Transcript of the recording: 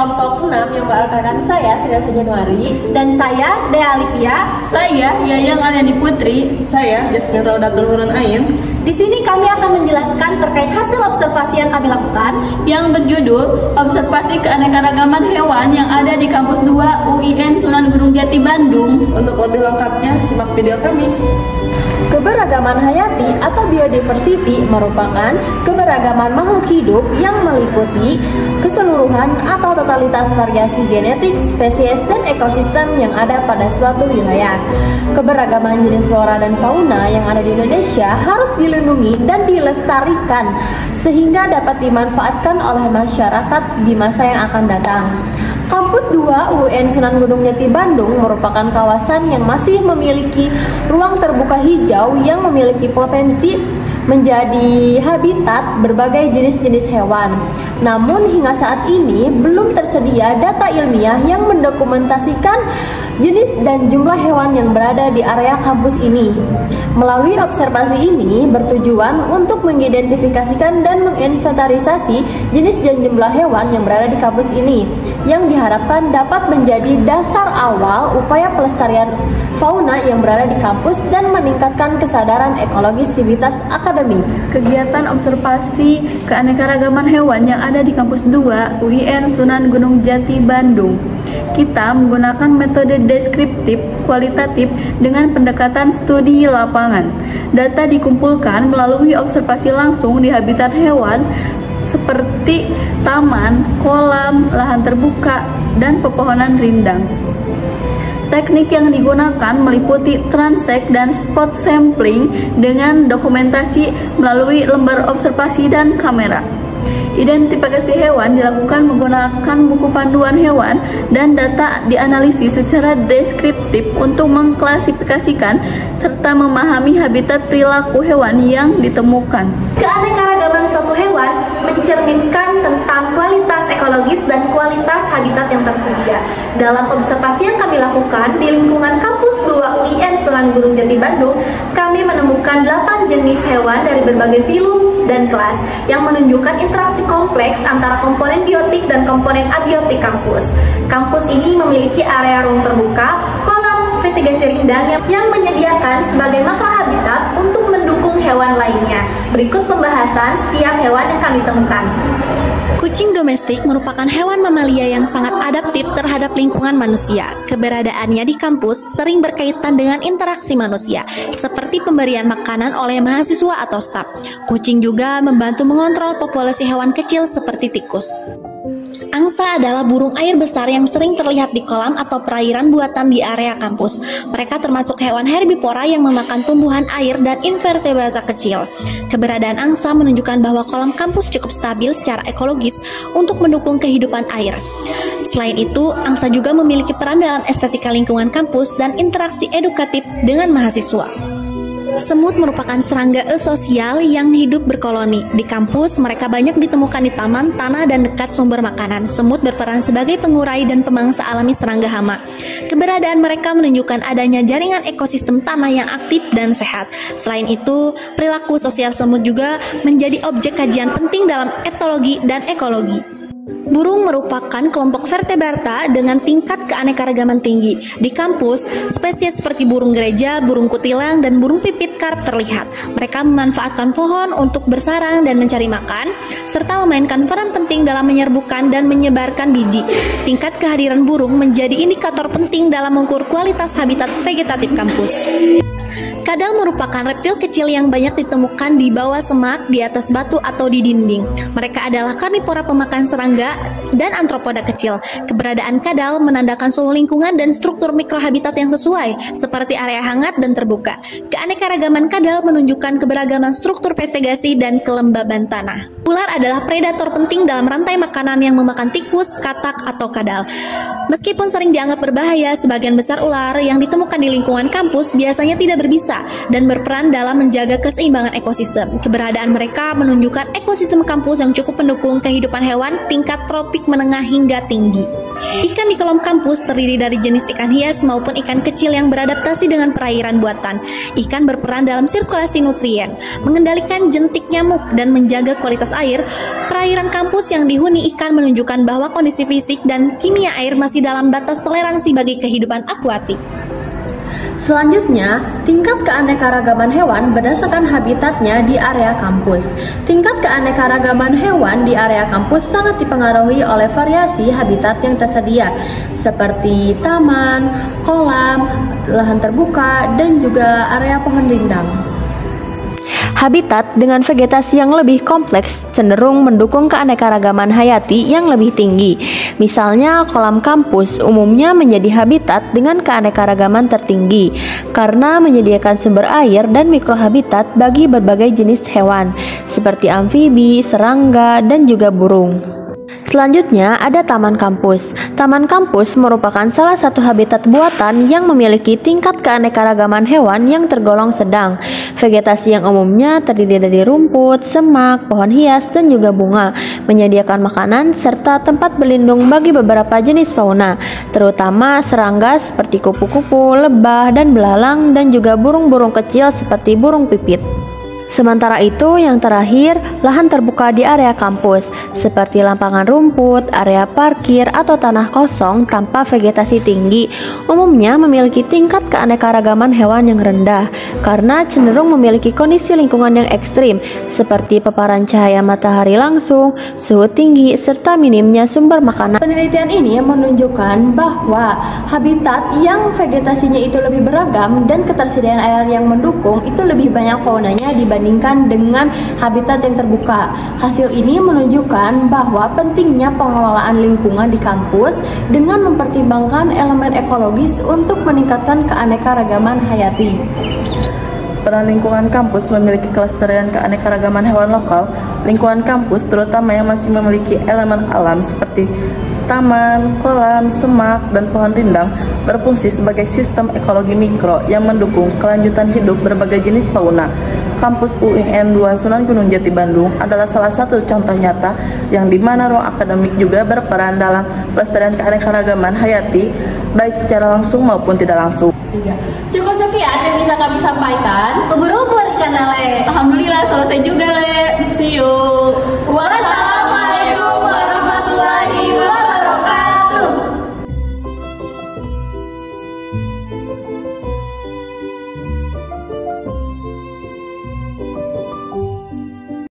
kelompok 6 yang mewakilkan saya, Sriasa Januari. Dan saya, Dea Alipia. Saya, Yayang Aryani Putri. Saya, Jasmine Raudatul Huran Ain. Di sini kami akan menjelaskan terkait hasil observasi yang kami lakukan yang berjudul Observasi Keanekaragaman Hewan yang ada di Kampus 2 UIN Sunan Gunung Jati Bandung. Untuk lebih lengkapnya, simak video kami. Keberagaman hayati atau biodiversity merupakan keberagaman makhluk hidup yang meliputi keseluruhan atau totalitas variasi genetik, spesies, dan ekosistem yang ada pada suatu wilayah. Keberagaman jenis flora dan fauna yang ada di Indonesia harus dilindungi dan dilestarikan sehingga dapat dimanfaatkan oleh masyarakat di masa yang akan datang. Kampus 2 UIN Sunan Gunung Jati Bandung merupakan kawasan yang masih memiliki ruang terbuka hijau yang memiliki potensi menjadi habitat berbagai jenis-jenis hewan. Namun hingga saat ini belum tersedia data ilmiah yang mendokumentasikan jenis dan jumlah hewan yang berada di area kampus ini. Melalui observasi ini bertujuan untuk mengidentifikasikan dan menginventarisasi jenis dan jumlah hewan yang berada di kampus ini, yang diharapkan dapat menjadi dasar awal upaya pelestarian fauna yang berada di kampus dan meningkatkan kesadaran ekologis sivitas akademik. Kegiatan observasi keanekaragaman hewan yang ada di Kampus 2 UIN Sunan Gunung Jati Bandung. Kita menggunakan metode deskriptif kualitatif dengan pendekatan studi lapangan. Data dikumpulkan melalui observasi langsung di habitat hewan seperti taman, kolam, lahan terbuka, dan pepohonan rindang. Teknik yang digunakan meliputi transect dan spot sampling dengan dokumentasi melalui lembar observasi dan kamera. Identifikasi hewan dilakukan menggunakan buku panduan hewan dan data dianalisis secara deskriptif untuk mengklasifikasikan serta memahami habitat perilaku hewan yang ditemukan. Keanekaragaman suatu hewan mencerminkan tentang kualitas ekologis dan kualitas habitat yang tersedia. Dalam observasi yang kami lakukan di lingkungan Kampus 2 UIN Sunan Gunung Jati Bandung, kami menemukan 8 jenis hewan dari berbagai filum dan kelas yang menunjukkan interaksi kompleks antara komponen biotik dan komponen abiotik kampus. Kampus ini memiliki area ruang terbuka, kolam, vegetasi rindang yang menyediakan sebagai makrohabitat untuk mendukung hewan lainnya. Berikut pembahasan setiap hewan yang kami temukan. Kucing domestik merupakan hewan mamalia yang sangat adaptif terhadap lingkungan manusia. Keberadaannya di kampus sering berkaitan dengan interaksi manusia, seperti pemberian makanan oleh mahasiswa atau staf. Kucing juga membantu mengontrol populasi hewan kecil seperti tikus. Angsa adalah burung air besar yang sering terlihat di kolam atau perairan buatan di area kampus. Mereka termasuk hewan herbivora yang memakan tumbuhan air dan invertebrata kecil. Keberadaan angsa menunjukkan bahwa kolam kampus cukup stabil secara ekologis untuk mendukung kehidupan air. Selain itu, angsa juga memiliki peran dalam estetika lingkungan kampus dan interaksi edukatif dengan mahasiswa. Semut merupakan serangga eusosial yang hidup berkoloni. Di kampus, mereka banyak ditemukan di taman, tanah, dan dekat sumber makanan. Semut berperan sebagai pengurai dan pemangsa alami serangga hama. Keberadaan mereka menunjukkan adanya jaringan ekosistem tanah yang aktif dan sehat. Selain itu, perilaku sosial semut juga menjadi objek kajian penting dalam etologi dan ekologi. Burung merupakan kelompok vertebrata dengan tingkat keanekaragaman tinggi. Di kampus, spesies seperti burung gereja, burung kutilang, dan burung pipit karp terlihat. Mereka memanfaatkan pohon untuk bersarang dan mencari makan, serta memainkan peran penting dalam menyerbukan dan menyebarkan biji. Tingkat kehadiran burung menjadi indikator penting dalam mengukur kualitas habitat vegetatif kampus. Kadal merupakan reptil kecil yang banyak ditemukan di bawah semak, di atas batu, atau di dinding. Mereka adalah karnivora pemakan serangga dan antropoda kecil. Keberadaan kadal menandakan suhu lingkungan dan struktur mikrohabitat yang sesuai, seperti area hangat dan terbuka. Keanekaragaman kadal menunjukkan keberagaman struktur vegetasi dan kelembaban tanah. Ular adalah predator penting dalam rantai makanan yang memakan tikus, katak, atau kadal. Meskipun sering dianggap berbahaya, sebagian besar ular yang ditemukan di lingkungan kampus biasanya tidak berbisa nusa dan berperan dalam menjaga keseimbangan ekosistem. Keberadaan mereka menunjukkan ekosistem kampus yang cukup mendukung kehidupan hewan tingkat tropik menengah hingga tinggi. Ikan di kolom kampus terdiri dari jenis ikan hias maupun ikan kecil yang beradaptasi dengan perairan buatan. Ikan berperan dalam sirkulasi nutrien, mengendalikan jentik nyamuk, dan menjaga kualitas air. Perairan kampus yang dihuni ikan menunjukkan bahwa kondisi fisik dan kimia air masih dalam batas toleransi bagi kehidupan akuatik. Selanjutnya, tingkat keanekaragaman hewan berdasarkan habitatnya di area kampus. Tingkat keanekaragaman hewan di area kampus sangat dipengaruhi oleh variasi habitat yang tersedia, seperti taman, kolam, lahan terbuka, dan juga area pohon rindang. Habitat dengan vegetasi yang lebih kompleks cenderung mendukung keanekaragaman hayati yang lebih tinggi. Misalnya, kolam kampus umumnya menjadi habitat dengan keanekaragaman tertinggi karena menyediakan sumber air dan mikrohabitat bagi berbagai jenis hewan seperti amfibi, serangga, dan juga burung. Selanjutnya ada taman kampus. Taman kampus merupakan salah satu habitat buatan yang memiliki tingkat keanekaragaman hewan yang tergolong sedang. Vegetasi yang umumnya terdiri dari rumput, semak, pohon hias, dan juga bunga, menyediakan makanan serta tempat berlindung bagi beberapa jenis fauna, terutama serangga seperti kupu-kupu, lebah, dan belalang, dan juga burung-burung kecil seperti burung pipit. Sementara itu, yang terakhir, lahan terbuka di area kampus, seperti lapangan rumput, area parkir, atau tanah kosong tanpa vegetasi tinggi, umumnya memiliki tingkat keanekaragaman hewan yang rendah, karena cenderung memiliki kondisi lingkungan yang ekstrim, seperti paparan cahaya matahari langsung, suhu tinggi, serta minimnya sumber makanan. Penelitian ini menunjukkan bahwa habitat yang vegetasinya itu lebih beragam dan ketersediaan air yang mendukung itu lebih banyak faunanya dibandingkan dengan habitat yang terbuka. Hasil ini menunjukkan bahwa pentingnya pengelolaan lingkungan di kampus dengan mempertimbangkan elemen ekologis untuk meningkatkan keanekaragaman hayati. Peran lingkungan kampus memiliki kelestarian keanekaragaman hewan lokal. Lingkungan kampus terutama yang masih memiliki elemen alam seperti taman, kolam, semak, dan pohon rindang berfungsi sebagai sistem ekologi mikro yang mendukung kelanjutan hidup berbagai jenis fauna. Kampus UIN 2 Sunan Gunung Jati Bandung adalah salah satu contoh nyata yang dimana ruang akademik juga berperan dalam pelestarian keanekaragaman hayati baik secara langsung maupun tidak langsung. Cukup sekian yang bisa kami sampaikan. Ubur-ubur ikan lele. Alhamdulillah selesai juga, Le. See you.